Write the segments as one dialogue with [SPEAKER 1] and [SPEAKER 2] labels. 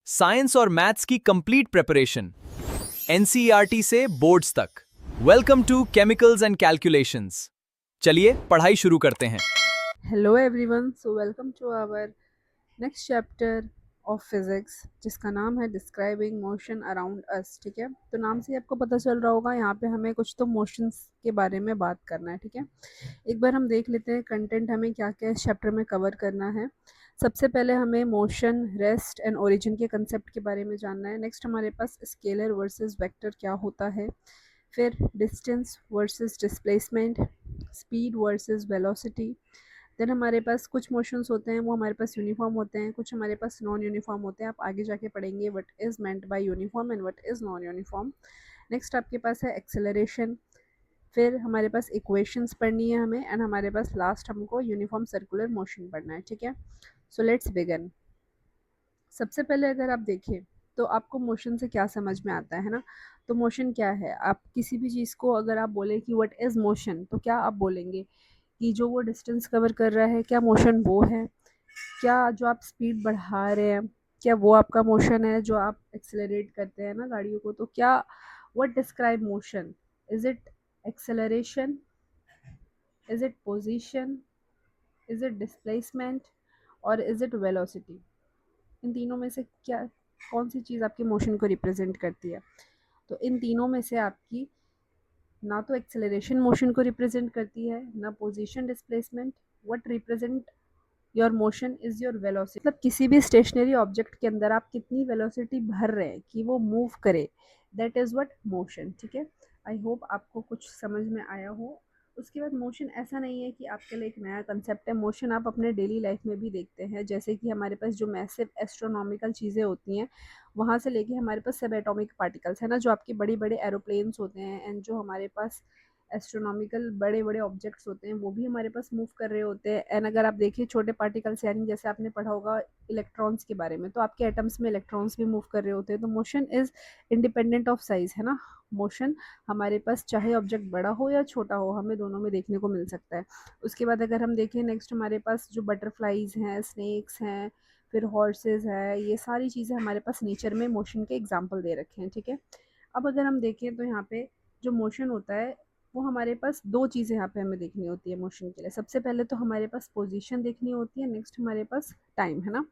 [SPEAKER 1] Science और maths की complete preparation, NCERT से बोर्ड्स तक। Welcome to chemicals and calculations. चलिए पढ़ाई शुरू करते हैं।
[SPEAKER 2] Hello everyone, so welcome to our next chapter of physics जिसका नाम है Describing Motion Around Us। ठीक है, तो नाम से ही आपको पता चल रहा होगा यहाँ पे हमें कुछ तो मोशंस के बारे में बात करना है। ठीक है, एक बार हम देख लेते हैं कंटेंट हमें क्या क्या इस चैप्टर में कवर करना है। सबसे पहले हमें मोशन, रेस्ट एंड ओरिजिन के कंसेप्ट के बारे में जानना है। नेक्स्ट हमारे पास स्केलर वर्सेस वेक्टर क्या होता है, फिर distance versus displacement, speed versus velocity. Then हमारे पास कुछ मोशंस होते हैं वो हमारे पास यूनिफॉर्म होते हैं, कुछ हमारे पास नॉन यूनिफॉर्म होते हैं। आप आगे जाके पढ़ेंगे what is meant by uniform and what is non uniform. Next आपके पास है एक्सेलरेशन, फिर हमारे पास इक्वेशंस पढ़नी है हमें, एंड हमारे पास लास्ट हमको यूनिफॉर्म सर्कुलर मोशन पढ़ना है। ठीक है, सो लेट्स बिगिन। सबसे पहले अगर आप देखें तो आपको मोशन से क्या समझ में आता है ना। तो मोशन क्या है, आप किसी भी चीज़ को अगर आप बोले कि व्हाट इज़ मोशन, तो क्या आप बोलेंगे कि जो वो डिस्टेंस कवर कर रहा है क्या मोशन वो है, क्या जो आप स्पीड बढ़ा रहे हैं क्या वो आपका मोशन है, जो आप एक्सेलरेट करते हैं ना गाड़ियों को, तो क्या what describe motion, is it acceleration, is it position, is it displacement और इज इट वेलोसिटी। इन तीनों में से क्या, कौन सी चीज़ आपके मोशन को रिप्रेजेंट करती है। तो इन तीनों में से आपकी ना तो एक्सेलरेशन मोशन को रिप्रेजेंट करती है, ना position displacement. What represent your motion is your velocity. मतलब किसी भी स्टेशनरी ऑब्जेक्ट के अंदर आप कितनी वेलोसिटी भर रहे हैं कि वो मूव करे, दैट इज़ व्हाट मोशन। ठीक है, आई होप आपको कुछ समझ में आया हो। उसके बाद मोशन ऐसा नहीं है कि आपके लिए एक नया कंसेप्ट है। मोशन आप अपने डेली लाइफ में भी देखते हैं, जैसे कि हमारे पास जो मैसिव एस्ट्रोनॉमिकल चीज़ें होती हैं, वहाँ से लेके हमारे पास सब एटॉमिक पार्टिकल्स है ना, जो आपके बड़े बड़े एरोप्लेन्स होते हैं, एंड जो हमारे पास एस्ट्रोनॉमिकल बड़े बड़े ऑब्जेक्ट्स होते हैं वो भी हमारे पास मूव कर रहे होते हैं। एंड अगर आप देखिए छोटे पार्टिकल्स, यानी जैसे आपने पढ़ा होगा इलेक्ट्रॉन्स के बारे में, तो आपके एटम्स में इलेक्ट्रॉन्स भी मूव कर रहे होते हैं। तो motion is independent of size है ना। मोशन हमारे पास चाहे ऑब्जेक्ट बड़ा हो या छोटा हो, हमें दोनों में देखने को मिल सकता है। उसके बाद अगर हम देखें नेक्स्ट, हमारे पास जो बटरफ्लाइज हैं, स्नेक्स हैं, फिर हॉर्सेस है, ये सारी चीज़ें हमारे पास नेचर में मोशन के एग्जाम्पल दे रखे हैं। ठीक है, अब अगर हम देखें तो यहाँ पे जो मोशन होता है वो हमारे पास दो चीज़ें यहाँ पे हमें देखनी होती है मोशन के लिए। सबसे पहले तो हमारे पास पोजीशन देखनी होती है, नेक्स्ट हमारे पास टाइम है ना।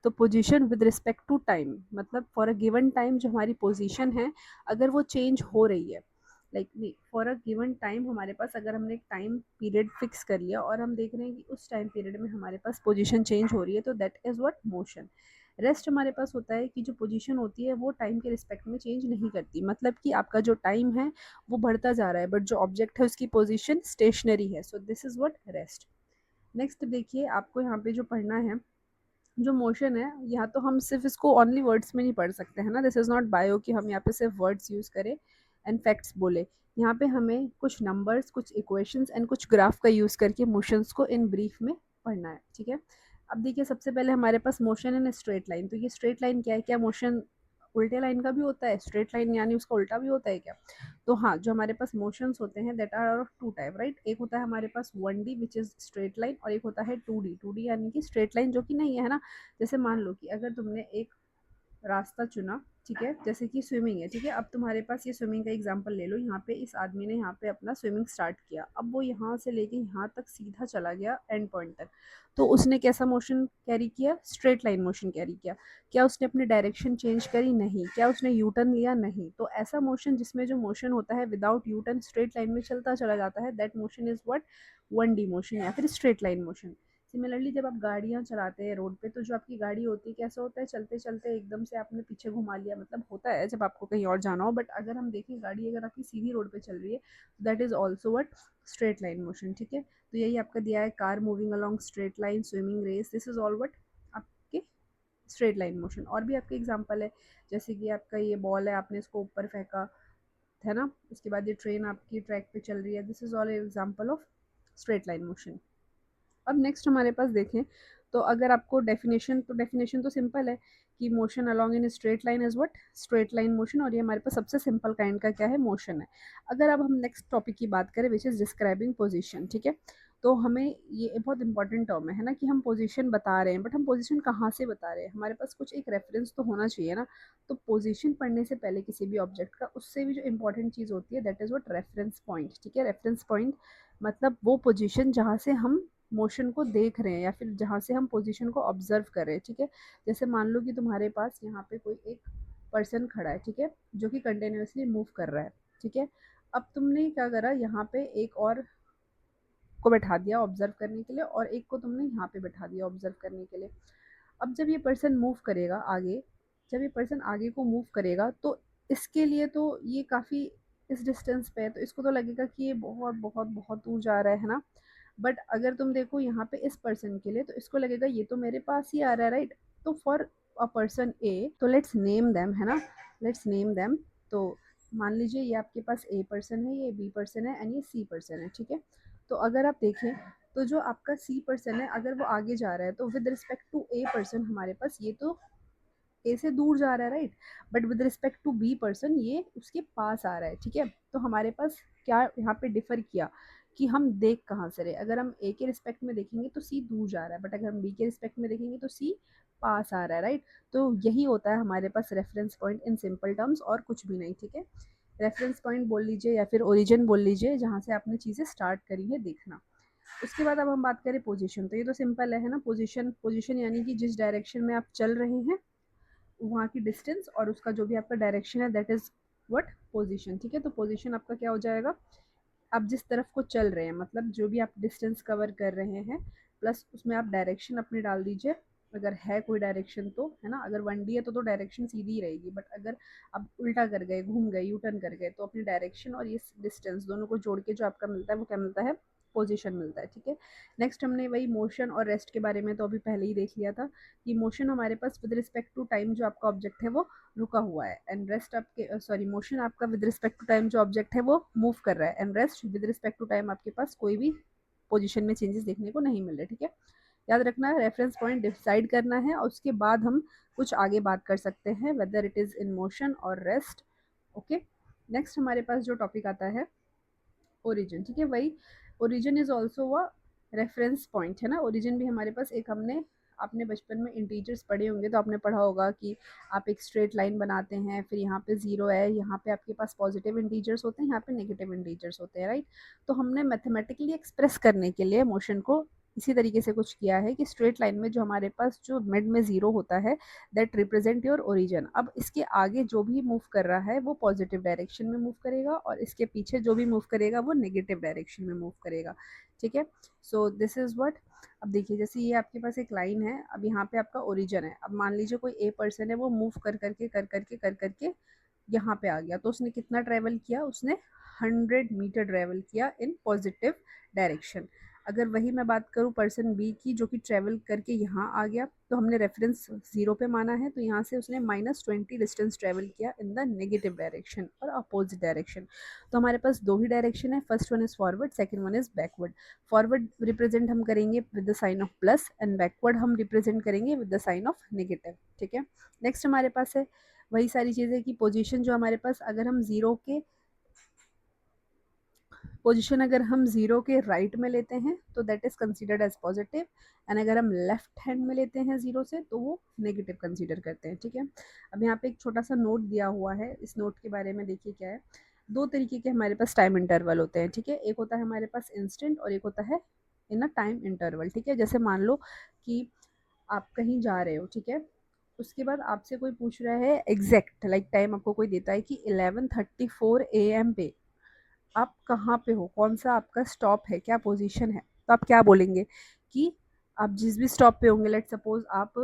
[SPEAKER 2] तो position with respect to time, मतलब फॉर अ गिवन टाइम जो हमारी पोजीशन है अगर वो चेंज हो रही है, like for a given time हमारे पास अगर हमने एक टाइम पीरियड फिक्स कर लिया और हम देख रहे हैं कि उस टाइम पीरियड में हमारे पास पोजीशन चेंज हो रही है, तो that is what motion. Rest हमारे पास होता है कि जो पोजीशन होती है वो टाइम के रिस्पेक्ट में चेंज नहीं करती, मतलब कि आपका जो टाइम है वो बढ़ता जा रहा है बट जो ऑब्जेक्ट है उसकी पोजीशन स्टेशनरी है। So this is what rest. Next देखिए आपको यहाँ पे जो पढ़ना है, जो मोशन है, यहाँ तो हम सिर्फ इसको ओनली वर्ड्स में नहीं पढ़ सकते हैं ना। दिस इज़ नॉट बायो कि हम यहाँ पे सिर्फ वर्ड्स यूज़ करें एंड फैक्ट्स बोले। यहाँ पे हमें कुछ नंबर्स, कुछ इक्वेशंस एंड कुछ ग्राफ का यूज़ करके मोशंस को इन ब्रीफ में पढ़ना है। ठीक है, अब देखिए सबसे पहले हमारे पास मोशन इन स्ट्रेट लाइन। तो ये स्ट्रेट लाइन क्या है, क्या मोशन उल्टे लाइन का भी होता है, स्ट्रेट लाइन यानी उसका उल्टा भी होता है क्या। तो हाँ, जो हमारे पास मोशंस होते हैं that are of two type, right. एक होता है हमारे पास 1D which is straight line, और एक होता है 2D। 2D यानी कि स्ट्रेट लाइन जो कि नहीं है ना। जैसे मान लो कि अगर तुमने एक रास्ता चुना, ठीक है, जैसे कि स्विमिंग है, ठीक है, अब तुम्हारे पास ये स्विमिंग का एग्जांपल ले लो। यहाँ पे इस आदमी ने यहाँ पे अपना स्विमिंग स्टार्ट किया, अब वो यहाँ से लेके यहाँ तक सीधा चला गया एंड पॉइंट तक। तो उसने कैसा मोशन कैरी किया, स्ट्रेट लाइन मोशन कैरी किया। क्या उसने अपनी डायरेक्शन चेंज करी, नहीं। क्या उसने यू टर्न लिया, नहीं। तो ऐसा मोशन जिसमें जो मोशन होता है without U turn straight line में चलता चला जाता है, that motion is what 1D motion या फिर स्ट्रेट लाइन मोशन। सिमिलरली जब आप गाड़ियाँ चलाते हैं रोड पे, तो जो आपकी गाड़ी होती है कैसा होता है, चलते चलते एकदम से आपने पीछे घुमा लिया, मतलब होता है जब आपको कहीं और जाना हो। बट अगर हम देखें गाड़ी अगर आपकी सीधी रोड पे चल रही है, that is also what straight line motion. ठीक है, तो यही आपका दिया है, car moving along straight line, swimming race, this is all what आपके स्ट्रेट लाइन मोशन। और भी आपके एग्जाम्पल है, जैसे कि आपका ये बॉल है, आपने इसको ऊपर फेंका है ना, उसके बाद ये ट्रेन आपकी ट्रैक पे चल रही है, this is all example of straight line motion. अब नेक्स्ट हमारे पास देखें तो अगर आपको डेफिनेशन, तो डेफिनेशन तो सिंपल है कि motion along in straight line is what straight line motion, और ये हमारे पास सबसे सिंपल काइंड का क्या है, मोशन है। अगर अब हम नेक्स्ट टॉपिक की बात करें विच इज़ डिस्क्राइबिंग पोजीशन, ठीक है, तो हमें ये बहुत इंपॉर्टेंट टर्म है ना, कि हम पोजीशन बता रहे हैं, बट हम पोजीशन कहाँ से बता रहे हैं, हमारे पास कुछ एक रेफरेंस तो होना चाहिए ना। तो पोजीशन पढ़ने से पहले किसी भी ऑब्जेक्ट का, उससे भी जो इंपॉर्टेंट चीज़ होती है that is what reference point. ठीक है, रेफरेंस पॉइंट मतलब वो पोजीशन जहाँ से हम मोशन को देख रहे हैं या फिर जहाँ से हम पोजीशन को ऑब्जर्व कर रहे हैं। ठीक है, जैसे मान लो कि तुम्हारे पास यहाँ पे कोई एक पर्सन खड़ा है, ठीक है, जो कि कंटिन्यूसली मूव कर रहा है। ठीक है, अब तुमने क्या करा, यहाँ पे एक और को बैठा दिया ऑब्जर्व करने के लिए, और एक को तुमने यहाँ पे बैठा दिया ऑब्जर्व करने के लिए। अब जब ये पर्सन मूव करेगा आगे, जब ये पर्सन आगे को मूव करेगा, तो इसके लिए तो ये काफ़ी इस डिस्टेंस पे है, तो इसको तो लगेगा कि ये बहुत बहुत बहुत दूर जा रहा है ना। बट अगर तुम देखो यहाँ पे इस पर्सन के लिए, तो इसको लगेगा ये तो मेरे पास ही आ रहा है, राइट। तो फॉर अ पर्सन ए, तो लेट्स नेम देम, है ना, लेट्स नेम देम। तो मान लीजिए ये आपके पास ए पर्सन है, ये बी पर्सन है, एंड ये सी पर्सन है। ठीक है, तो अगर आप देखें तो जो आपका सी पर्सन है, अगर वो आगे जा रहा है, तो with respect to A person हमारे पास ये तो ए से दूर जा रहा है, right. But with respect to B person ये उसके पास आ रहा है। ठीक है, तो हमारे पास क्या यहाँ पे डिफर किया कि हम देख कहाँ से रहे। अगर हम ए के रिस्पेक्ट में देखेंगे तो सी दूर जा रहा है, बट अगर हम बी के रिस्पेक्ट में देखेंगे तो सी पास आ रहा है, राइट। तो यही होता है हमारे पास reference point in simple terms, और कुछ भी नहीं। ठीक है, रेफरेंस पॉइंट बोल लीजिए या फिर ओरिजिन बोल लीजिए, जहाँ से आपने चीज़ें स्टार्ट करी है देखना। उसके बाद अब हम बात करें पोजीशन, तो ये तो सिंपल है ना। पोजीशन, पोजीशन यानी कि जिस डायरेक्शन में आप चल रहे हैं वहाँ की डिस्टेंस और उसका जो भी आपका डायरेक्शन है दैट इज़ व्हाट पोजीशन। ठीक है, तो पोजीशन आपका क्या हो जाएगा, आप जिस तरफ को चल रहे हैं, मतलब जो भी आप डिस्टेंस कवर कर रहे हैं, प्लस उसमें आप डायरेक्शन अपनी डाल दीजिए, अगर है कोई डायरेक्शन तो, है ना। अगर 1D है तो डायरेक्शन सीधी ही रहेगी, बट अगर आप उल्टा कर गए, घूम गए, यू टर्न कर गए, तो अपनी डायरेक्शन और ये डिस्टेंस दोनों को जोड़ के जो आपका मिलता है वो क्या मिलता है, पोजीशन मिलता है। ठीक है, नेक्स्ट हमने वही मोशन और रेस्ट के बारे में तो अभी पहले ही देख लिया था, कि मोशन हमारे पास विद रिस्पेक्ट टू टाइम जो आपका ऑब्जेक्ट है वो रुका हुआ है, एंड रेस्ट आपके सॉरी मोशन आपका विद रिस्पेक्ट टू टाइम जो ऑब्जेक्ट है वो मूव कर रहा है, and rest with respect to time आपके पास कोई भी पोजीशन में चेंजेस देखने को नहीं मिल रहे। ठीक है, याद रखना है रेफरेंस पॉइंट डिसाइड करना है, और उसके बाद हम कुछ आगे बात कर सकते हैं whether it is in motion और रेस्ट। ओके, नेक्स्ट हमारे पास जो टॉपिक आता है ओरिजिन। ठीक है, वही origin is also a reference point, है ना। ओरिजिन भी हमारे पास एक, हमने आपने बचपन में इंटीजर्स पढ़े होंगे तो आपने पढ़ा होगा कि आप एक स्ट्रेट लाइन बनाते हैं, फिर यहाँ पे जीरो है, यहाँ पे आपके पास पॉजिटिव इंटीजर्स होते हैं, यहाँ पे नेगेटिव इंटीजर्स होते हैं, राइट। तो हमने मैथमेटिकली एक्सप्रेस करने के लिए मोशन को इसी तरीके से कुछ किया है कि स्ट्रेट लाइन में जो हमारे पास जो मिड में जीरो होता है दैट रिप्रेजेंट योर ओरिजिन। अब इसके आगे जो भी मूव कर रहा है वो पॉजिटिव डायरेक्शन में मूव करेगा, और इसके पीछे जो भी मूव करेगा वो नेगेटिव डायरेक्शन में मूव करेगा। ठीक है, सो दिस इज व्हाट। अब देखिए, जैसे ये आपके पास एक लाइन है, अब यहाँ पे आपका ओरिजिन है। अब मान लीजिए कोई ए पर्सन है, वो मूव कर करके यहाँ पे आ गया, तो उसने कितना ट्रेवल किया, उसने 100 मीटर ट्रेवल किया इन पॉजिटिव डायरेक्शन। अगर वही मैं बात करूँ पर्सन बी की, जो कि ट्रेवल करके यहाँ आ गया, तो हमने रेफरेंस जीरो पे माना है, तो यहाँ से उसने -20 डिस्टेंस ट्रेवल किया इन द नेगेटिव डायरेक्शन और अपोजिट डायरेक्शन। तो हमारे पास दो ही डायरेक्शन है, first one is forward, second one is backward. Forward represent हम करेंगे with the sign of plus, and backward हम रिप्रेजेंट करेंगे with the sign of negative. ठीक है, नेक्स्ट हमारे पास है वही सारी चीज़ें की पोजीशन जो हमारे पास, अगर हम जीरो के पोजीशन अगर हम जीरो के राइट में लेते हैं तो that is considered as positive, and अगर हम लेफ्ट हैंड में लेते हैं जीरो से तो वो नेगेटिव कंसीडर करते हैं। ठीक है, अब यहाँ पे एक छोटा सा नोट दिया हुआ है, इस नोट के बारे में देखिए क्या है। दो तरीके के हमारे पास टाइम इंटरवल होते हैं। ठीक है, एक होता है हमारे पास इंस्टेंट और एक होता है इन अ टाइम इंटरवल। ठीक है, जैसे मान लो कि आप कहीं जा रहे हो, ठीक है, उसके बाद आपसे कोई पूछ रहा है एग्जैक्ट लाइक टाइम, आपको कोई देता है कि 11:34 AM पे आप कहाँ पे हो, कौन सा आपका स्टॉप है, क्या पोजीशन है। तो आप क्या बोलेंगे कि आप जिस भी स्टॉप पे होंगे, लेट सपोज आप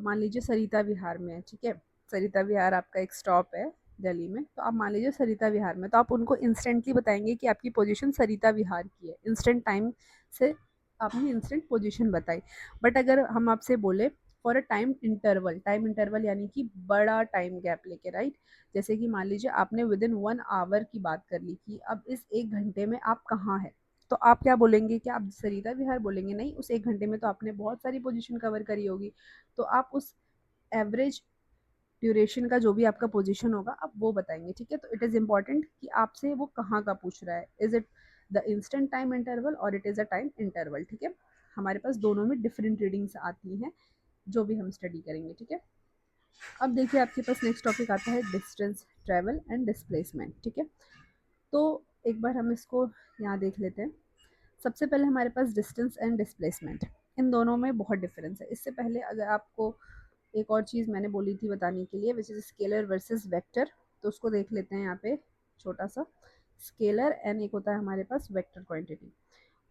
[SPEAKER 2] मान लीजिए सरिता विहार में है। ठीक है, सरिता विहार आपका एक स्टॉप है दिल्ली में, तो आप मान लीजिए सरिता विहार में, तो आप उनको इंस्टेंटली बताएंगे कि आपकी पोजीशन सरिता विहार की है, इंस्टेंट टाइम से आपने इंस्टेंट पोजीशन बताई। बट अगर हम आपसे बोले फॉर अ टाइम इंटरवल यानी कि बड़ा टाइम गैप लेके, राइट। जैसे कि मान लीजिए आपने विद इन 1 आवर की बात कर ली कि अब इस 1 घंटे में आप कहाँ हैं, तो आप क्या बोलेंगे, क्या आप सरिता विहार बोलेंगे? नहीं, उस 1 घंटे में तो आपने बहुत सारी पोजीशन कवर करी होगी, तो आप उस एवरेज ड्यूरेशन का जो भी आपका पोजीशन होगा आप वो बताएंगे। ठीक है, तो इट इज़ इम्पॉर्टेंट कि आपसे वो कहाँ का पूछ रहा है, is it the instant time interval और it is a time interval, ठीक है। हमारे पास दोनों में डिफरेंट रीडिंग्स आती हैं जो भी हम स्टडी करेंगे, ठीक है। अब देखिए आपके पास नेक्स्ट टॉपिक आता है डिस्टेंस ट्रेवल एंड डिस्प्लेसमेंट, ठीक है। तो एक बार हम इसको यहाँ देख लेते हैं। सबसे पहले हमारे पास डिस्टेंस एंड डिस्प्लेसमेंट, इन दोनों में बहुत डिफरेंस है। इससे पहले अगर आपको एक और चीज़ मैंने बोली थी बताने के लिए, which is scalar versus vector, तो उसको देख लेते हैं यहाँ पे छोटा सा। स्केलर एंड एक होता है हमारे पास वेक्टर क्वांटिटी।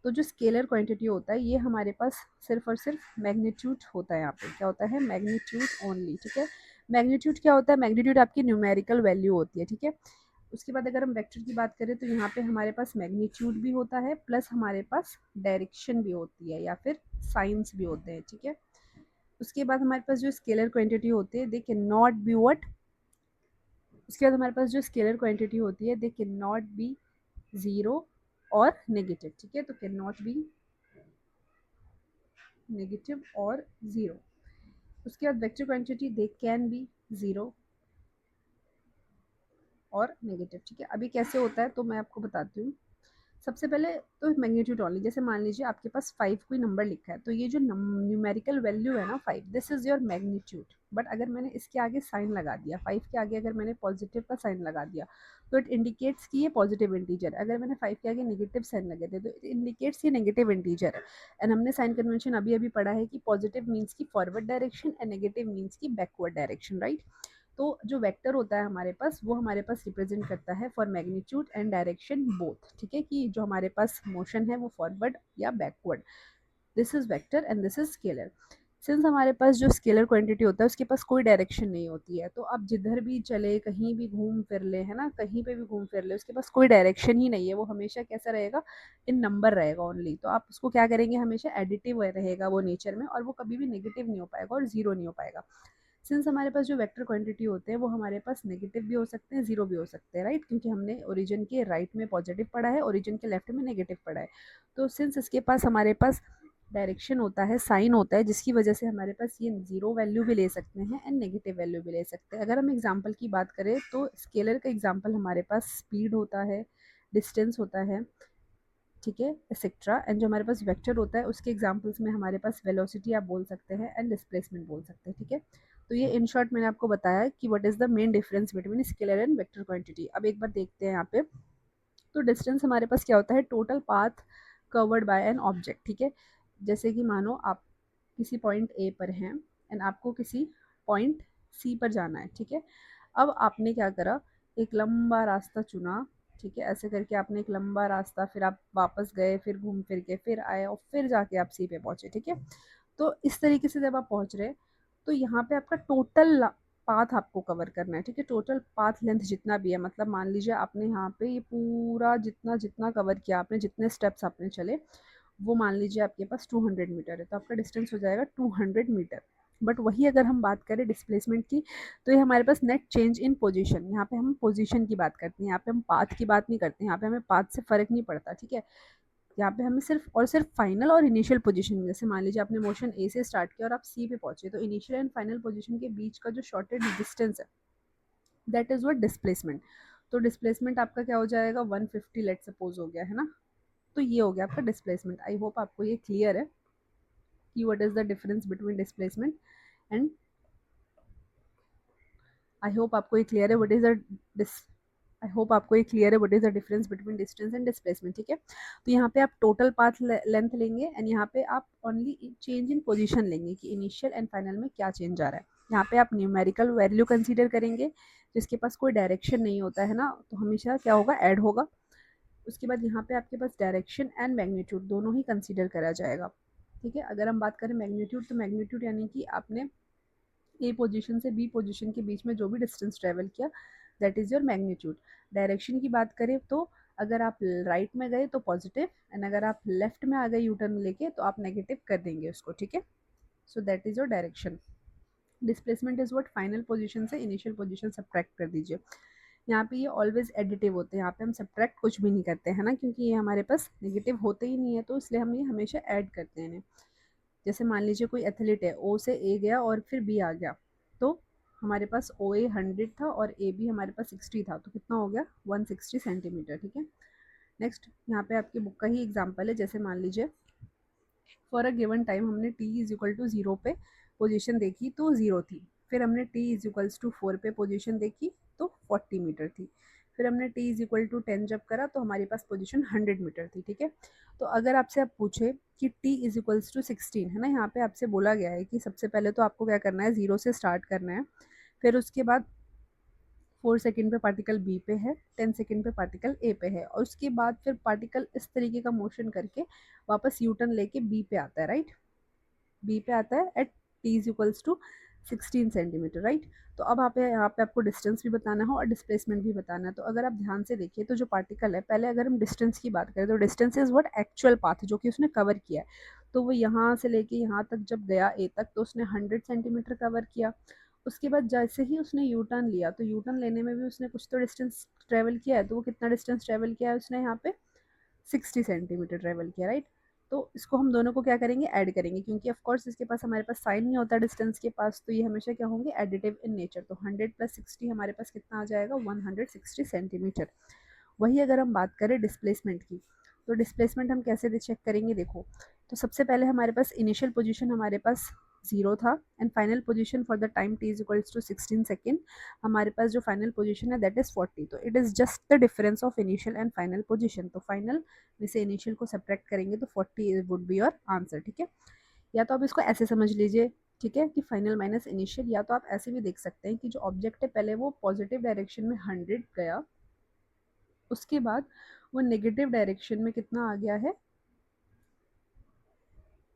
[SPEAKER 2] तो जो स्केलर क्वांटिटी होता है ये हमारे पास सिर्फ और सिर्फ मैग्नीट्यूड होता है। यहाँ पे क्या होता है, मैग्नीट्यूड ओनली, ठीक है। मैग्नीट्यूड क्या होता है, मैग्नीट्यूड आपकी न्यूमेरिकल वैल्यू होती है, ठीक है। उसके बाद अगर हम वेक्टर की बात करें तो यहाँ पे हमारे पास मैग्नीट्यूड भी होता है प्लस हमारे पास डायरेक्शन भी होती है या फिर साइंस भी होते हैं, ठीक है। उसके बाद हमारे पास जो स्केलर क्वांटिटी होती है they can not be what, उसके बाद हमारे पास जो स्केलर क्वांटिटी होती है they can not be zero और नेगेटिव, ठीक है। तो कैन नॉट बी नेगेटिव और ज़ीरो। उसके बाद vector quantity they can be zero और नेगेटिव, ठीक है। अभी कैसे होता है तो मैं आपको बताती हूँ। सबसे पहले तो मैग्नीट्यूड ओनली, जैसे मान लीजिए आपके पास 5 कोई नंबर लिखा है तो ये जो न्यूमेरिकल वैल्यू है ना 5, this is your magnitude. But अगर मैंने इसके आगे साइन लगा दिया, 5 के आगे अगर मैंने पॉजिटिव का साइन लगा दिया तो इट इंडिकेट्स कि ये पॉजिटिव इंटीजर। अगर मैंने 5 के आगे नेगेटिव साइन लगे थे तो इट इंडिकेट्स ये नेगेटिव इंटीजर है। एंड हमने साइन कन्वेंशन अभी अभी पढ़ा है कि पॉजिटिव मीन्स की forward direction and negative means की बैकवर्ड डायरेक्शन, राइट। तो जो वेक्टर होता है हमारे पास वो हमारे पास रिप्रेजेंट करता है for magnitude and direction both, ठीक है, कि जो हमारे पास मोशन है वो फॉरवर्ड या backward. This is vector and this is scalar. Since हमारे पास जो स्केलर क्वांटिटी होता है उसके पास कोई डायरेक्शन नहीं होती है, तो आप जिधर भी चले कहीं भी घूम फिर ले, है ना, कहीं पे भी घूम फिर ले, उसके पास कोई डायरेक्शन ही नहीं है। वो हमेशा कैसा रहेगा, इन नंबर रहेगा ओनली। तो आप उसको क्या करेंगे, हमेशा एडिटिव रहेगा वो नेचर में, और वो कभी भी नेगेटिव नहीं हो पाएगा और जीरो नहीं हो पाएगा। सिंस हमारे पास जो वेक्टर क्वांटिटी होते हैं वो हमारे पास नेगेटिव भी हो सकते हैं, जीरो भी हो सकते हैं, राइट, क्योंकि हमने ओरिजिन के राइट में पॉजिटिव पढ़ा है, ओरिजिन के लेफ्ट में नेगेटिव पढ़ा है। तो सिंस इसके पास हमारे पास डायरेक्शन होता है, साइन होता है, जिसकी वजह से हमारे पास ये जीरो वैल्यू भी ले सकते हैं एंड नेगेटिव वैल्यू भी ले सकते हैं। अगर हम एग्जाम्पल की बात करें तो स्केलर का एग्जाम्पल हमारे पास स्पीड होता है, डिस्टेंस होता है, ठीक है, एक्सेट्रा। एंड जो हमारे पास वेक्टर होता है उसके एग्जांपल्स में हमारे पास वेलोसिटी आप बोल सकते हैं एंड डिस्प्लेसमेंट बोल सकते हैं, ठीक है। तो ये इन शॉर्ट मैंने आपको बताया कि what is the main difference between scalar and vector quantity. अब एक बार देखते हैं यहाँ पे। तो डिस्टेंस हमारे पास क्या होता है, total path covered by an object, ठीक है। जैसे कि मानो आप किसी पॉइंट ए पर हैं एंड आपको किसी पॉइंट सी पर जाना है, ठीक है। अब आपने क्या करा, एक लंबा रास्ता चुना, ठीक है। ऐसे करके आपने एक लंबा रास्ता, फिर आप वापस गए, फिर घूम फिर के फिर आए और फिर जाके आप सी पे पहुंचे, ठीक है। तो इस तरीके से जब आप पहुंच रहे तो यहाँ पे आपका टोटल पाथ आपको कवर करना है, ठीक है। टोटल पाथ लेंथ जितना भी है, मतलब मान लीजिए आपने यहाँ पे ये पूरा जितना जितना कवर किया आपने, जितने स्टेप्स आपने चले, वो मान लीजिए आपके पास 200 मीटर है, तो आपका डिस्टेंस हो जाएगा 200 मीटर। बट वही अगर हम बात करें डिस्प्लेसमेंट की, तो ये हमारे पास नेट चेंज इन पोजीशन, यहाँ पे हम पोजीशन की बात करते हैं, यहाँ पे हम पाथ की बात नहीं करते, यहाँ पे हमें पाथ से फर्क नहीं पड़ता, ठीक है। यहाँ पे हमें सिर्फ और सिर्फ फाइनल और इनिशियल पोजीशन, जैसे मान लीजिए आपने मोशन ए से स्टार्ट किया और आप सी पे पहुंचे, तो इनिशियल एंड फाइनल पोजीशन के बीच का जो शॉर्टेड डिस्टेंस है दैट इज व्हाट डिस्प्लेसमेंट। तो डिस्प्लेसमेंट आपका क्या हो जाएगा, 150 लेट सपोज हो गया, है ना। तो ये हो गया आपका डिस्प्लेसमेंट। आई होप आपको ये क्लियर है कि what is the difference between displacement and, I hope आपको ये क्लियर है what is the, I hope आपको ये क्लियर है what is the difference between distance and displacement, ठीक है। तो यहाँ पे आप टोटल पाथ लेंथ लेंगे एंड यहाँ पे आप ओनली चेंज इन पोजीशन लेंगे कि इनिशियल एंड फाइनल में क्या चेंज आ रहा है। यहाँ पे आप न्यूमेरिकल वैल्यू कंसीडर करेंगे, जिसके पास कोई डायरेक्शन नहीं होता है ना, तो हमेशा क्या होगा, ऐड होगा। उसके बाद यहाँ पे आपके पास डायरेक्शन एंड मैग्नीट्यूड दोनों ही कंसीडर करा जाएगा, ठीक है। अगर हम बात करें मैग्नीट्यूड, तो मैग्नीट्यूड यानी कि आपने ए पोजीशन से बी पोजीशन के बीच में जो भी डिस्टेंस ट्रेवल किया that is your magnitude. Direction की बात करें तो अगर आप राइट में गए तो पॉजिटिव एंड अगर आप लेफ्ट में आ गए यू टर्न लेके तो आप नेगेटिव कर देंगे उसको, ठीक है। So that is your direction. Displacement is what, final position से इनिशियल पोजीशन सब्ट्रैक्ट कर दीजिए। यहाँ पे ये ऑलवेज एडिटिव होते हैं, यहाँ पे हम सब्ट्रैक्ट कुछ भी नहीं करते हैं ना, क्योंकि ये हमारे पास नेगेटिव होते ही नहीं है, तो इसलिए हम ये हमेशा ऐड करते हैं। जैसे मान लीजिए कोई एथलीट है, ओ से ए गया और फिर बी आ गया, तो हमारे पास ओ ए 100 था और ए बी हमारे पास 60 था, तो कितना हो गया, 160 सेंटीमीटर, ठीक है। नेक्स्ट यहाँ पे आपकी बुक का ही एग्जाम्पल है, जैसे मान लीजिए फॉर अ गिवन टाइम हमने t इज इक्वल टू 0 पे पोजीशन देखी तो 0 थी, फिर हमने t इज इक्वल्स टू 4 पे पोजीशन देखी तो 40 मीटर थी, फिर हमने t इज इक्वल टू 10 जब करा तो हमारे पास पोजीशन 100 मीटर थी, ठीक है। तो अगर आपसे आप पूछे कि t इज इक्वल्स टू 16 है ना, यहाँ पे आपसे बोला गया है कि सबसे पहले तो आपको क्या करना है, 0 से स्टार्ट करना है, फिर उसके बाद 4 सेकंड पे पार्टिकल बी पे है, 10 सेकंड पे पार्टिकल ए पे है, और उसके बाद फिर पार्टिकल इस तरीके का मोशन करके वापस यू टर्न लेके बी पे आता है, राइट। बी पे आता है at T is equals to 16 centimetre, right. तो अब यहाँ पे आपको डिस्टेंस भी बताना है और डिस्प्लेसमेंट भी बताना है। तो अगर आप ध्यान से देखिए तो जो पार्टिकल है, पहले अगर हम डिस्टेंस की बात करें तो distance is what actual path जो कि उसने कवर किया है। तो वो यहाँ से लेके यहाँ तक जब गया ए तक तो उसने 100 सेंटीमीटर कवर किया। उसके बाद जैसे ही उसने यू टर्न लिया तो यू टर्न लेने में भी उसने कुछ तो डिस्टेंस ट्रेवल किया है, तो वो कितना डिस्टेंस ट्रेवल किया है उसने यहाँ पे 60 सेंटीमीटर ट्रेवल किया, राइट। तो इसको हम दोनों को क्या करेंगे, ऐड करेंगे, क्योंकि ऑफ कोर्स इसके पास हमारे पास साइन नहीं होता डिस्टेंस के पास, तो ये हमेशा क्या होंगे, एडिटिव इन नेचर। तो 100 प्लस 60 हमारे पास कितना आ जाएगा, 160 सेंटीमीटर। वही अगर हम बात करें डिस्प्लेसमेंट की, तो डिस्प्लेसमेंट हम कैसे चेक करेंगे, देखो। तो सबसे पहले हमारे पास इनिशियल पोजीशन हमारे पास 0 था, and final position for the time t is equals to 16 second, हमारे पास जो फाइनल पोजीशन है दैट इज 40। तो it is just the difference of initial and final position. तो फाइनल में से इनिशियल को सब्ट्रैक्ट करेंगे तो 40 वुड बी योर आंसर, ठीक है। या तो आप इसको ऐसे समझ लीजिए, ठीक है, कि फाइनल माइनस इनिशियल, या तो आप ऐसे भी देख सकते हैं कि जो ऑब्जेक्ट है पहले वो पॉजिटिव डायरेक्शन में 100 गया, उसके बाद वो नेगेटिव डायरेक्शन में कितना आ गया है,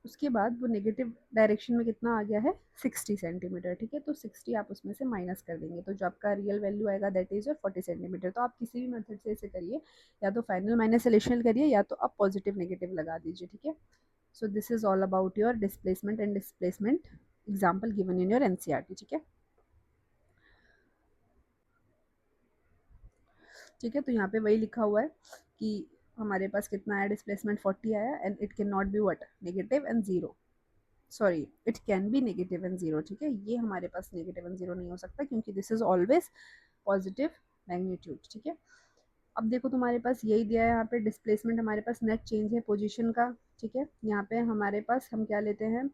[SPEAKER 2] उसके बाद वो नेगेटिव डायरेक्शन में कितना आ गया है, 60 सेंटीमीटर, ठीक है। तो 60 आप उसमें से माइनस कर देंगे तो जो आपका रियल वैल्यू आएगा दैट इज योर 40 सेंटीमीटर। तो आप किसी भी मेथड से इसे करिए, या तो फाइनल माइनस इनिशियल करिए या तो आप पॉजिटिव नेगेटिव लगा दीजिए, ठीक है। So this is all about your displacement and displacement example given in your NCERT, ठीक है। ठीक है, तो यहाँ पे वही लिखा हुआ है कि हमारे पास कितना आया, डिस्प्लेसमेंट 40 आया, and it can not be what, negative and zero, sorry it can be negative and zero, ठीक है। ये हमारे पास नेगेटिव एंड जीरो नहीं हो सकता क्योंकि this is always positive magnitude, ठीक है। अब देखो तुम्हारे पास यही दिया है यहाँ पे, डिस्प्लेसमेंट हमारे पास नेट चेंज है पोजीशन का, ठीक है। यहाँ पे हमारे पास हम क्या लेते हैं,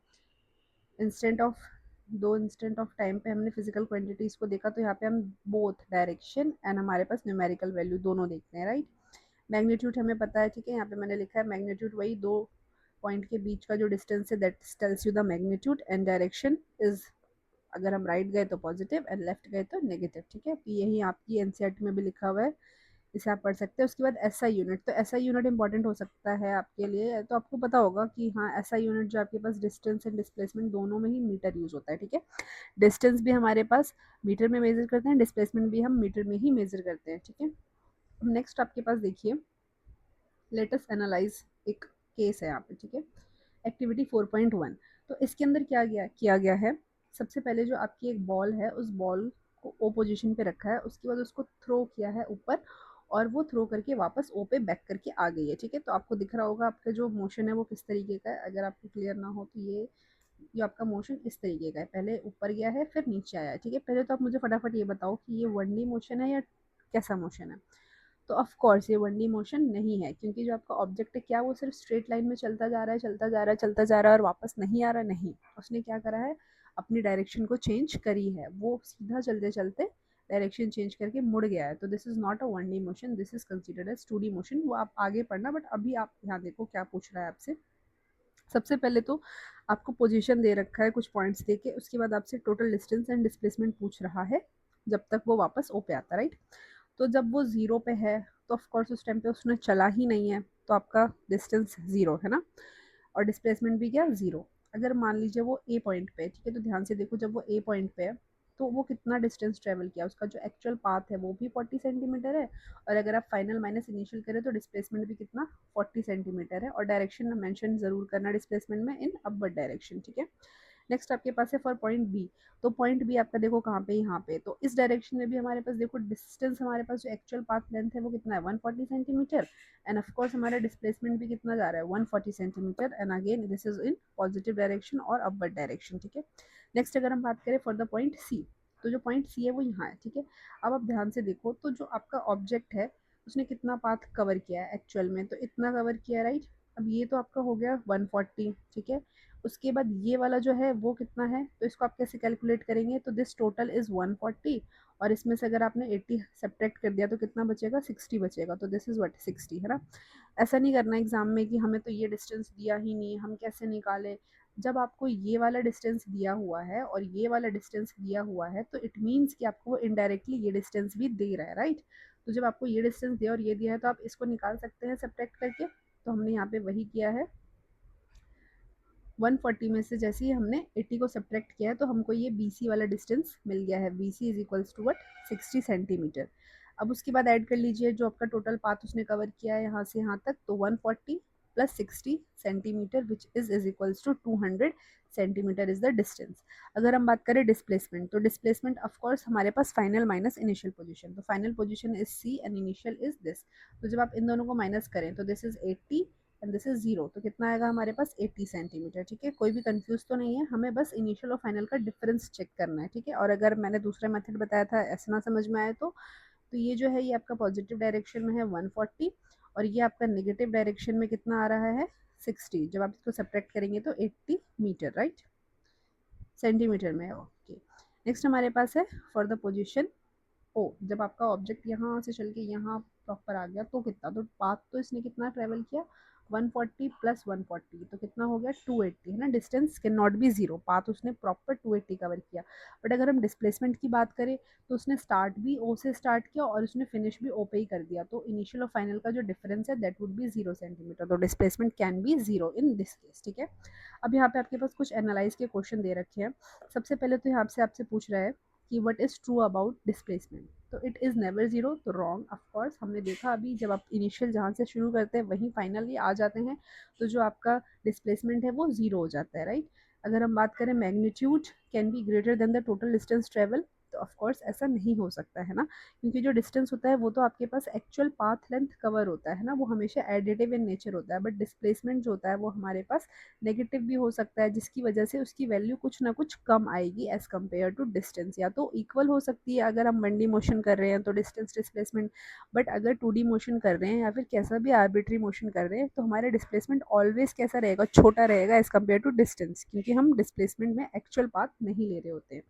[SPEAKER 2] इंस्टेंट ऑफ, दो इंस्टेंट ऑफ टाइम पे हमने फिजिकल क्वांटिटीज को देखा, तो यहाँ पे हम बोथ डायरेक्शन एंड हमारे पास न्यूमेरिकल वैल्यू दोनों देखते हैं, राइट। मैग्नीट्यूड हमें पता है, ठीक है, यहाँ पे मैंने लिखा है मैग्नीट्यूड वही दो पॉइंट के बीच का जो डिस्टेंस है that tells you the magnitude, and direction is, अगर हम राइट गए तो पॉजिटिव एंड लेफ्ट गए तो नेगेटिव, ठीक है। तो यही आपकी एनसीईआरटी में भी लिखा हुआ है, इसे आप पढ़ सकते हैं। उसके बाद एसआई यूनिट, तो एसआई यूनिट इंपॉर्टेंट हो सकता है आपके लिए, तो आपको पता होगा कि हाँ एसआई यूनिट जो आपके पास डिस्टेंस एंड डिस्प्लेसमेंट दोनों में ही मीटर यूज होता है, ठीक है। डिस्टेंस भी हमारे पास मीटर में मेजर करते हैं, डिस्प्लेसमेंट भी हम मीटर में ही मेजर करते हैं, ठीक है। नेक्स्ट आपके पास देखिए, लेटेस्ट एनालाइज एक केस है यहाँ पे, ठीक है, एक्टिविटी 4.1। तो इसके अंदर क्या किया गया है, सबसे पहले जो आपकी एक बॉल है उस बॉल को ओ पोजीशन पे रखा है, उसके बाद उसको थ्रो किया है ऊपर, और वो थ्रो करके वापस ओ पे बैक करके आ गई है, ठीक है। तो आपको दिख रहा होगा आपका जो मोशन है वो किस तरीके का है, अगर आपको क्लियर ना हो तो ये आपका मोशन इस तरीके का है, पहले ऊपर गया है फिर नीचे आया है, ठीक है। पहले तो आप मुझे फटाफट ये बताओ कि ये 1D मोशन है या कैसा मोशन है। तो ऑफ कोर्स ये 1D मोशन नहीं है, क्योंकि जो आपका ऑब्जेक्ट है क्या वो सिर्फ स्ट्रेट लाइन में चलता जा रहा है, चलता जा रहा है, चलता जा रहा है और वापस नहीं आ रहा, नहीं, उसने क्या करा है, अपनी डायरेक्शन को चेंज करी है, वो सीधा चलते चलते डायरेक्शन चेंज करके मुड़ गया है। तो this is not a 1D motion, this is considered as 2D motion. वो आप आगे पढ़ना, बट अभी आप यहाँ देखो क्या पूछ रहा है आपसे। सबसे पहले तो आपको पोजीशन दे रखा है कुछ पॉइंट्स दे के, उसके बाद आपसे टोटल डिस्टेंस एंड डिस्प्लेसमेंट पूछ रहा है जब तक वो वापस ओ पे आता, राइट। तो जब वो 0 पे है तो ऑफ कोर्स उस टाइम पे उसने चला ही नहीं है, तो आपका डिस्टेंस 0 है ना, और डिस्प्लेसमेंट भी क्या, 0। अगर मान लीजिए वो ए पॉइंट पे है, ठीक है, तो ध्यान से देखो, जब वो ए पॉइंट पे है तो वो कितना डिस्टेंस ट्रेवल किया, उसका जो एक्चुअल पाथ है वो भी 40 सेंटीमीटर है, और अगर आप फाइनल माइनस इनिशियल करें तो डिस्प्लेसमेंट भी कितना, 40 सेंटीमीटर है, और डायरेक्शन मेंशन जरूर करना डिस्प्लेसमेंट में, इन अपवर्ड डायरेक्शन, ठीक है। नेक्स्ट आपके पास है फॉर पॉइंट बी, तो पॉइंट बी आपका देखो कहाँ पे, यहाँ पे, तो इस डायरेक्शन में भी हमारे पास देखो डिस्टेंस, हमारे पास जो एक्चुअल पाथ लेंथ है वो कितना है, 140 सेंटीमीटर, एंड ऑफ कोर्स हमारा डिस्प्लेसमेंट भी कितना जा रहा है, 140 centimetre, and again this is in positive direction और अपवर्ड डायरेक्शन, ठीक है। नेक्स्ट अगर हम बात करें फॉर द पॉइंट सी, तो जो पॉइंट सी है वो यहाँ है, ठीक है। अब आप ध्यान से देखो, तो जो आपका ऑब्जेक्ट है उसने कितना पाथ कवर किया है एक्चुअल में, तो इतना कवर किया, राइट। अब ये तो आपका हो गया 140, ठीक है। उसके बाद ये वाला जो है वो कितना है, तो इसको आप कैसे कैलकुलेट करेंगे, तो दिस टोटल इज़ 140, और इसमें से अगर आपने 80 सब्ट्रैक्ट कर दिया तो कितना बचेगा, 60 बचेगा, तो दिस इज़ व्हाट 60, है ना। ऐसा नहीं करना एग्जाम में कि हमें तो ये डिस्टेंस दिया ही नहीं, हम कैसे निकालें। जब आपको ये वाला डिस्टेंस दिया हुआ है और ये वाला डिस्टेंस दिया हुआ है, तो इट मीन्स कि आपको वो इनडायरेक्टली ये डिस्टेंस भी दे रहा है, राइट। तो जब आपको ये डिस्टेंस दिया और ये दिया है, तो आप इसको निकाल सकते हैं सब्ट्रैक्ट करके। तो हमने यहाँ पे वही किया है, 140 में से जैसे ही हमने 80 को सब्ट्रैक्ट किया है, तो हमको ये BC वाला डिस्टेंस मिल गया है। BC is equals to what 60 centimetre. अब उसके बाद ऐड कर लीजिए जो आपका टोटल पाथ उसने कवर किया है यहाँ से यहाँ तक, तो 140 plus 60 centimetre which is equals to 200 centimetre is the distance. अगर हम बात करें डिस्प्लेसमेंट, तो डिस्प्लेसमेंट ऑफकोर्स हमारे पास फाइनल माइनस इनिशियल पोजीशन, तो final position is C and initial is this. तो जब आप इन दोनों को माइनस करें तो this is 80 and this is 0, तो कितना आएगा हमारे पास 80 सेंटीमीटर, ठीक है। कोई भी कंफ्यूज तो नहीं है, हमें बस इनिशियल और फाइनल का डिफरेंस चेक करना है, ठीक है। और अगर मैंने दूसरा मेथड बताया था ऐसा ना समझ में आए तो ये जो है ये आपका पॉजिटिव डायरेक्शन में है 140, और ये आपका नेगेटिव डायरेक्शन में कितना आ रहा है 60। जब आप इसको सब्ट्रैक्ट करेंगे तो 80 मीटर, राइट, सेंटीमीटर में है, ओके। नेक्स्ट हमारे पास है फॉर द पोजिशन ओ, जब आपका ऑब्जेक्ट यहाँ से चल के यहाँ प्रॉपर आ गया तो कितना, तो पाथ तो इसने कितना ट्रेवल किया 140 प्लस 140, तो कितना हो गया 280, है ना। Distance can not be zero, path उसने प्रॉपर 280 कवर किया। बट अगर हम डिस्प्लेसमेंट की बात करें तो उसने स्टार्ट भी ओ से स्टार्ट किया और उसने फिनिश भी ओ पे ही कर दिया, तो इनिशियल और फाइनल का जो डिफरेंस है दैट वुड बी 0 सेंटीमीटर, तो displacement can be 0 in this case, ठीक है। अब यहाँ पे आपके पास कुछ एनालाइज के क्वेश्चन दे रखे हैं। सबसे पहले तो यहाँ से आपसे पूछ रहा है कि what is true about displacement, तो इट इज़ नेवर जीरो, तो रॉन्ग ऑफकोर्स। हमने देखा अभी जब आप इनिशियल जहाँ से शुरू करते हैं वहीं फाइनली आ जाते हैं, तो जो आपका डिस्प्लेसमेंट है वो जीरो हो जाता है, राइट। अगर हम बात करें magnitude can be greater than the total distance travel, तो ऑफकोर्स ऐसा नहीं हो सकता है ना, क्योंकि जो डिस्टेंस होता है वो तो आपके पास एक्चुअल पाथ लेंथ कवर होता है ना, वो हमेशा एडिटिव इन नेचर होता है। बट डिस्प्लेसमेंट जो होता है वो हमारे पास नेगेटिव भी हो सकता है, जिसकी वजह से उसकी वैल्यू कुछ ना कुछ कम आएगी एज कम्पेयर टू डिस्टेंस। या तो इक्वल हो सकती है अगर हम 1D मोशन कर रहे हैं तो डिस्टेंस डिस्प्लेसमेंट, बट अगर 2D मोशन कर रहे हैं या फिर कैसा भी आर्बिट्री मोशन कर रहे हैं तो हमारा डिस्प्लेसमेंट ऑलवेज कैसा रहेगा, छोटा रहेगा एज कम्पेयर टू डिस्टेंस, क्योंकि हम डिस्प्लेसमेंट में एक्चुअल पाथ नहीं ले रहे होते हैं।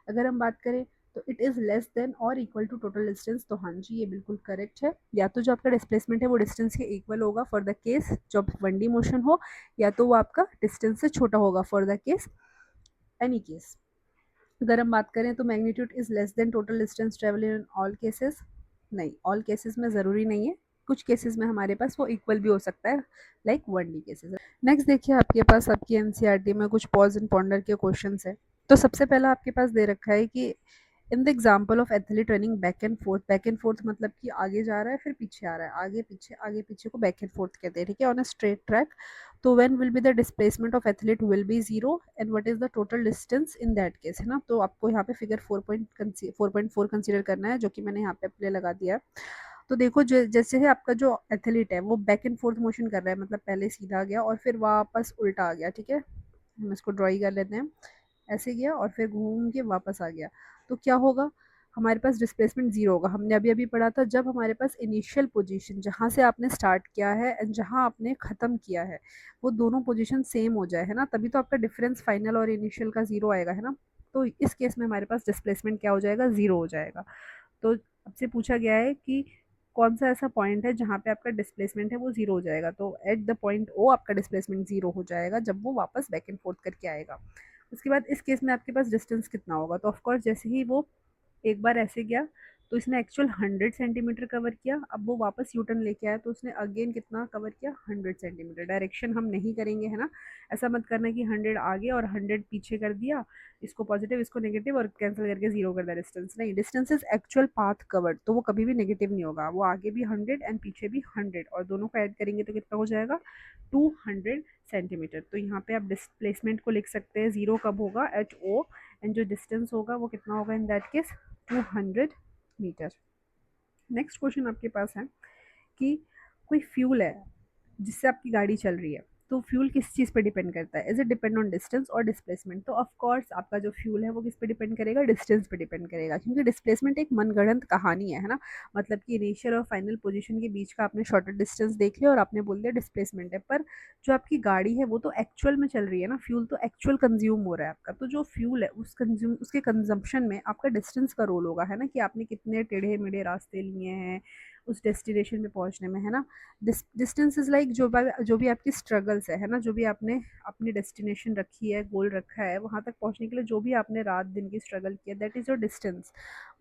[SPEAKER 2] अगर हम बात करें तो इट इज़ लेस देन और इक्वल टू टोटल डिस्टेंस, तो हाँ जी ये बिल्कुल करेक्ट है। या तो जो आपका डिस्प्लेसमेंट है वो डिस्टेंस के इक्वल होगा फॉर द केस जब 1D मोशन हो, या तो वो आपका डिस्टेंस से छोटा होगा for the case any case. अगर हम बात करें तो magnitude is less than total distance travel in all cases, नहीं ऑल केसेस में ज़रूरी नहीं है, कुछ केसेस में हमारे पास वो इक्वल भी हो सकता है, लाइक 1D केसेस। नेक्स्ट देखिए आपके पास आपकी एनसीईआरटी में कुछ पॉज एंड पॉन्डर के क्वेश्चन है। तो सबसे पहला आपके पास दे रखा है कि in the example of athlete running back and fourth मतलब कि आगे जा रहा है फिर पीछे आ रहा है, आगे पीछे को बैक एंड फोर्थ कहते हैं, ठीक है, ऑन अ स्ट्रेट ट्रैक। तो when will be the displacement of athlete will be zero and what is the total distance in that case, है ना। तो आपको यहाँ पे फिगर 4.4 कंसीडर करना है, जो कि मैंने यहाँ पे प्ले लगा दिया है। तो देखो जैसे है आपका जो एथलीट है वो बैक एंड फोर्थ मोशन कर रहा है, मतलब पहले सीधा गया और फिर वापस उल्टा आ गया, ठीक है। हम इसको ड्रॉ कर लेते हैं, ऐसे गया और फिर घूम के वापस आ गया, तो क्या होगा हमारे पास डिस्प्लेसमेंट जीरो होगा। हमने अभी अभी पढ़ा था जब हमारे पास इनिशियल पोजीशन जहाँ से आपने स्टार्ट किया है एंड जहाँ आपने ख़त्म किया है वो दोनों पोजीशन सेम हो जाए, है ना, तभी तो आपका डिफरेंस फाइनल और इनिशियल का जीरो आएगा, है ना। तो इस केस में हमारे पास डिस्प्लेसमेंट क्या हो जाएगा, जीरो हो जाएगा। तो आपसे पूछा गया है कि कौन सा ऐसा पॉइंट है जहाँ पे आपका डिस्प्लेसमेंट है वो जीरो हो जाएगा, तो एट द पॉइंट ओ आपका डिस्प्लेसमेंट जीरो हो जाएगा जब वो वापस बैक एंड फोर्थ करके आएगा। उसके बाद इस केस में आपके पास डिस्टेंस कितना होगा, तो ऑफकोर्स जैसे ही वो एक बार ऐसे गया तो इसने एक्चुअल 100 सेंटीमीटर कवर किया, अब वो वापस यू टर्न लेके आया तो उसने अगेन कितना कवर किया 100 सेंटीमीटर। डायरेक्शन हम नहीं करेंगे, है ना, ऐसा मत करना कि 100 आगे और 100 पीछे कर दिया, इसको पॉजिटिव इसको नेगेटिव और कैंसिल करके जीरो कर दिया डिस्टेंस, नहीं, distance is actual path covered, तो वो कभी भी नेगेटिव नहीं होगा, वो आगे भी 100 एंड पीछे भी 100 और दोनों को ऐड करेंगे तो कितना हो जाएगा 200 सेंटीमीटर। तो यहाँ पे आप डिस्प्लेसमेंट को लिख सकते हैं, जीरो कब होगा एट ओ एंड जो डिस्टेंस होगा वो कितना होगा in that case 200 metre. Next question आपके पास है कि कोई फ्यूल है जिससे आपकी गाड़ी चल रही है, तो फ्यूल किस चीज़ पे डिपेंड करता है? Is it depend on distance और डिस्प्लेसमेंट? तो ऑफ कोर्स आपका जो फ्यूल है वो किस पे डिपेंड करेगा? डिस्टेंस पे डिपेंड करेगा, क्योंकि डिस्प्लेसमेंट एक मनगढ़ंत कहानी है ना? मतलब कि इनिशियल और फाइनल पोजीशन के बीच का आपने शॉर्टर डिस्टेंस देख लिया और आपने बोल दिया डिस्प्लेसमेंट है, पर जो आपकी गाड़ी है वो तो एक्चुअल में चल रही है ना, फ्यूल तो एक्चुअल कंज्यूम हो रहा है आपका, तो जो फ्यूल है उसके कंजम्पशन में आपका डिस्टेंस का रोल होगा, है ना, कि आपने कितने टेढ़े मेढ़े रास्ते लिए हैं उस डेस्टिनेशन में पहुंचने में, है ना। डिस्टेंस इज लाइक जो भी आपकी स्ट्रगल्स है ना, जो भी आपने अपनी डेस्टिनेशन रखी है, गोल रखा है, वहां तक पहुंचने के लिए जो भी आपने रात दिन की स्ट्रगल किया, that is your distance.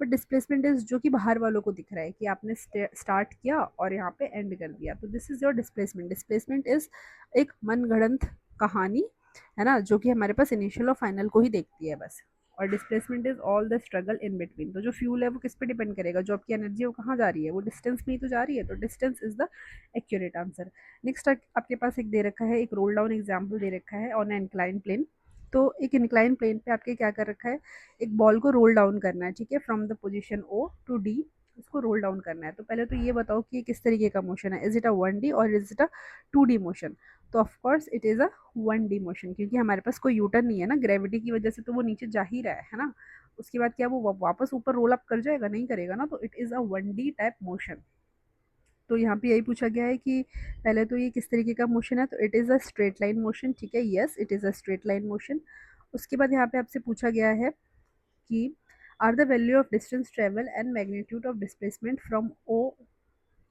[SPEAKER 2] But displacement is जो कि बाहर वालों को दिख रहा है कि आपने स्टार्ट किया और यहाँ पे एंड कर दिया, तो this is your displacement. Displacement is एक मनगढ़ंत कहानी, है ना, जो कि हमारे पास इनिशियल और फाइनल को ही देखती है बस। और displacement is all the struggle in between. तो जो फ्यूल है वो किस पे डिपेंड करेगा? जो आपकी एनर्जी है वो कहाँ जा रही है? वो डिस्टेंस में ही तो जा रही है, तो distance is the accurate answer. Next आपके पास एक दे रखा है, एक रोल डाउन एग्जाम्पल दे रखा है ऑन इंक्लाइन प्लेन। तो एक इंक्लाइन प्लेन पे आपके क्या कर रखा है, एक बॉल को रोल डाउन करना है, ठीक है, from the position O to D, उसको रोल डाउन करना है। तो पहले तो ये बताओ कि ये किस तरीके का मोशन है, इज इट अ 1D और is it a 2D motion? तो of course it is a 1D motion, क्योंकि हमारे पास कोई यूटर्न नहीं है ना, ग्रेविटी की वजह से तो वो नीचे जा ही रहा है ना। उसके बाद क्या वो वापस ऊपर रोल अप कर जाएगा? नहीं करेगा ना, तो it is a 1D type motion. तो यहाँ पे यही पूछा गया है कि पहले तो ये किस तरीके का मोशन है, तो it is a straight line motion, ठीक है, yes it is a straight line motion. उसके बाद यहाँ पे आपसे पूछा गया है कि are the value of distance travel and magnitude of displacement from O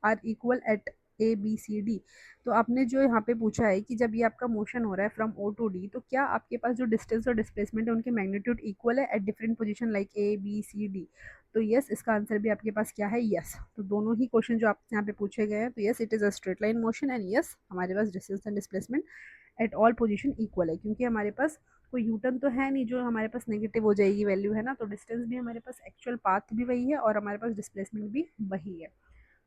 [SPEAKER 2] are equal at A B C D. तो आपने जो यहाँ पे पूछा है कि जब ये आपका मोशन हो रहा है फ्रॉम ओ टू डी, तो क्या आपके पास जो डिस्टेंस और डिस्प्लेसमेंट है उनके मैग्नीट्यूड इक्वल है at different position like A B C D? तो यस, इसका आंसर भी आपके पास क्या है, यस। तो दोनों ही क्वेश्चन जो आपसे यहाँ पे पूछे गए हैं, तो yes it is a straight line motion and yes हमारे पास distance and displacement at all position equal है, क्योंकि हमारे पास कोई यूटर्न तो है नहीं जो हमारे पास नेगेटिव हो जाएगी वैल्यू, है ना। तो डिस्टेंस भी हमारे पास, एक्चुअल पाथ भी वही है और हमारे पास डिस्प्लेसमेंट भी वही है।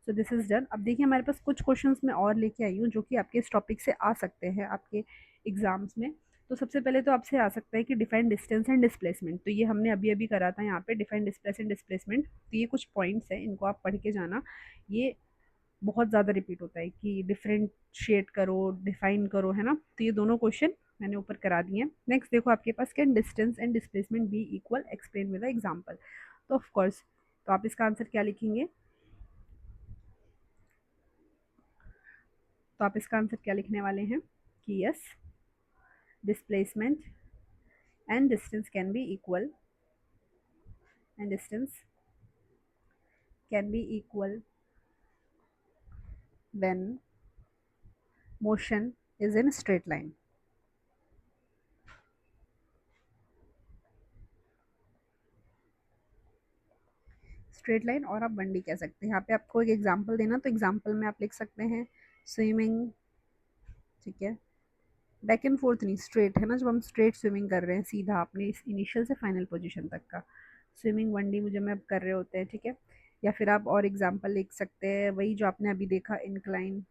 [SPEAKER 2] So this is done. अब देखिए हमारे पास कुछ क्वेश्चंस मैं और लेके आई हूँ जो कि आपके इस टॉपिक से आ सकते हैं आपके एग्जाम्स में। तो सबसे पहले तो आपसे आ सकता है कि डिफाइन डिस्टेंस एंड डिस्प्लेसमेंट। तो ये हमने अभी अभी करा था यहाँ पे, डिफाइन डिस्प्लेस एंड डिस्प्लेसमेंट। तो ये कुछ पॉइंट्स हैं, इनको आप पढ़ के जाना। ये बहुत ज़्यादा रिपीट होता है कि डिफरेंशिएट करो, डिफाइन करो, है ना। तो ये दोनों क्वेश्चन मैंने ऊपर करा दिए हैं। नेक्स्ट देखो आपके पास, can distance and displacement be equal, explain with example. तो ऑफकोर्स, तो आप इसका आंसर क्या लिखेंगे? तो आप इसका आंसर क्या लिखने वाले हैं कि yes displacement and distance can be equal, and distance can be equal when motion is in straight line. Straight line और आप 1D कह सकते हैं। यहाँ पे आपको एक एग्जांपल देना, तो एग्जांपल में आप लिख सकते हैं स्विमिंग, ठीक है, बैक एंड फोर्थ नहीं, स्ट्रेट, है ना, जब हम स्ट्रेट स्विमिंग कर रहे हैं सीधा अपने इस इनिशियल से फाइनल पोजीशन तक का स्विमिंग 1D मुझे में कर रहे होते हैं, ठीक है। या फिर आप और एग्जांपल लिख सकते हैं, वही जो आपने अभी देखा, incline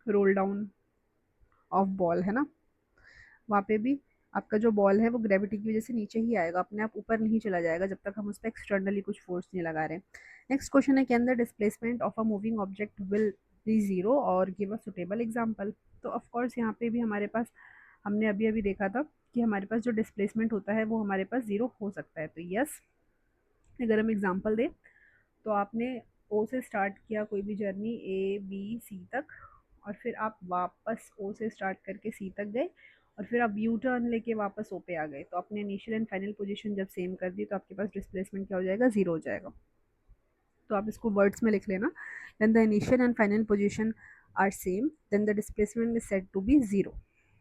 [SPEAKER 2] roll down of ball, है ना, वहाँ पे भी आपका जो बॉल है वो ग्रेविटी की वजह से नीचे ही आएगा, अपने आप ऊपर नहीं चला जाएगा जब तक हम उस पर एक्सटर्नली कुछ फोर्स नहीं लगा रहे। नेक्स्ट क्वेश्चन है, can the displacement of a moving object will be zero और गिव अ सुटेबल एग्जाम्पल। तो ऑफकोर्स यहाँ पे भी हमारे पास, हमने अभी अभी देखा था कि हमारे पास जो डिस्प्लेसमेंट होता है वो हमारे पास ज़ीरो हो सकता है। तो यस, अगर हम एग्जांपल दें, तो आपने ओ से स्टार्ट किया कोई भी जर्नी ए बी सी तक, और फिर आप वापस ओ से स्टार्ट करके सी तक गए, और फिर आप यू टर्न लेके वापस ओ पे आ गए, तो आपने इनिशियल एंड फाइनल पोजीशन जब सेम कर दी तो आपके पास डिस्प्लेसमेंट क्या हो जाएगा, ज़ीरो हो जाएगा। तो आप इसको वर्ड्स में लिख लेना, then the initial and final position are same, then the displacement is said to be zero.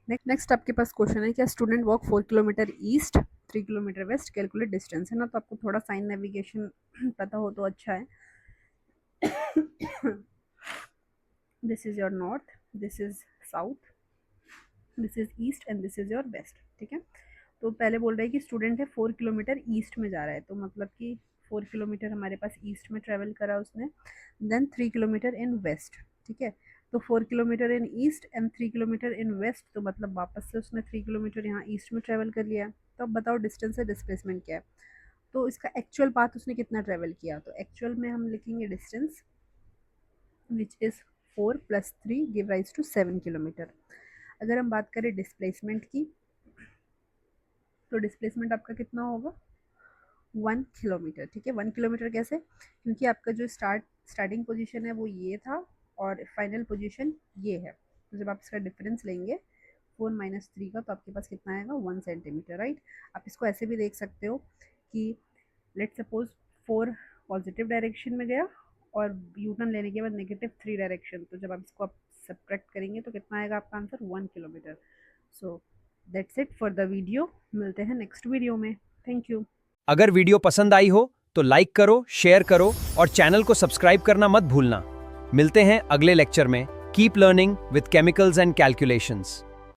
[SPEAKER 2] Next आपके पास क्वेश्चन है, क्या student walk 4 kilometre east 3 kilometre west, calculate distance, है ना। तो आपको थोड़ा साइन नेविगेशन पता हो तो अच्छा है। This is your north, this is south, this is east and this is your west, ठीक है। तो पहले बोल रहे हैं कि स्टूडेंट है 4 किलोमीटर ईस्ट में जा रहा है, तो मतलब कि 4 किलोमीटर हमारे पास ईस्ट में ट्रेवल करा उसने, देन 3 किलोमीटर इन वेस्ट, ठीक है। तो 4 kilometre in east and 3 kilometre in west, तो मतलब वापस से उसने 3 किलोमीटर यहाँ ईस्ट में ट्रेवल कर लिया। तो अब बताओ डिस्टेंस से डिस्प्लेसमेंट क्या है। तो इसका एक्चुअल पाथ उसने कितना ट्रेवल किया, तो एक्चुअल में हम लिखेंगे distance which is 4 + 3 give rise to 7 kilometre. अगर हम बात करें डिस्प्लेसमेंट की, तो डिस्प्लेसमेंट आपका कितना होगा 1 किलोमीटर। ठीक है, 1 किलोमीटर कैसे, क्योंकि आपका जो स्टार्टिंग पोजीशन है वो ये था और फाइनल पोजीशन ये है, तो जब आप इसका डिफरेंस लेंगे 4 - 3 का, तो आपके पास कितना आएगा 1 सेंटीमीटर, राइट। आप इसको ऐसे भी देख सकते हो कि लेट सपोज 4 पॉजिटिव डायरेक्शन में गया और यू टर्न लेने के बाद -3 डायरेक्शन, तो जब आप इसको आप सब्ट्रैक्ट करेंगे तो कितना आएगा आपका answer 1 kilometre. So that's it for the video, मिलते हैं नेक्स्ट वीडियो में। Thank you.
[SPEAKER 1] अगर वीडियो पसंद आई हो तो लाइक करो, शेयर करो और चैनल को सब्सक्राइब करना मत भूलना। मिलते हैं अगले लेक्चर में। Keep learning with chemicals and calculations.